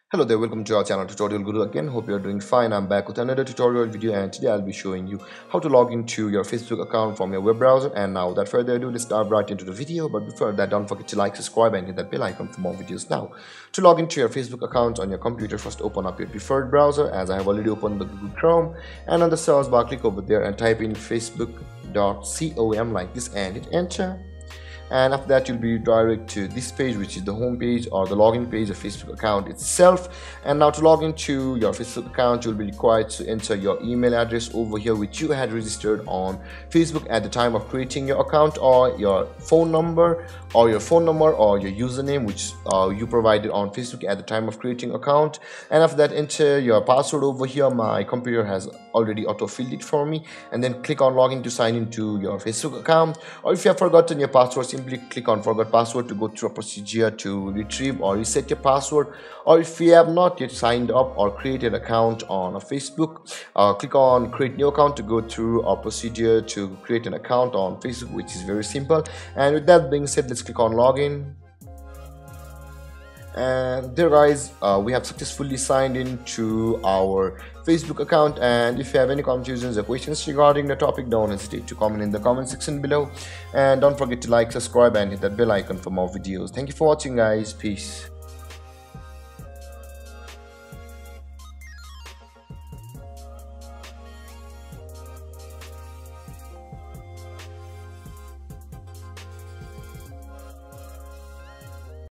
Hello there, welcome to our channel Tutorial Guru again. Hope you're doing fine. I'm back with another tutorial video, and today I'll be showing you how to log into your Facebook account from your web browser. And now without further ado, let's dive right into the video. But before that, don't forget to like, subscribe and hit that bell icon for more videos. Now, to log into your Facebook account on your computer, first open up your preferred browser, as I have already opened the Google Chrome, and on the search bar click over there and type in facebook.com like this and hit enter. And after that you'll be redirected to this page, which is the home page or the login page of Facebook account itself. And now to log into your Facebook account, you'll be required to enter your email address over here, which you had registered on Facebook at the time of creating your account, or your phone number or your username which you provided on Facebook at the time of creating account. And after that, enter your password over here. My computer has already auto-filled it for me, and then click on login to sign into your Facebook account. Or if you have forgotten your password, simply click on forgot password to go through a procedure to retrieve or reset your password. Or if you have not yet signed up or created an account on a Facebook, click on create new account to go through a procedure to create an account on Facebook, which is very simple. And with that being said, let's click on login. And there guys, we have successfully signed into our Facebook account. And if you have any confusions or questions regarding the topic, don't hesitate to comment in the comment section below, and don't forget to like, subscribe and hit that bell icon for more videos. Thank you for watching guys. Peace.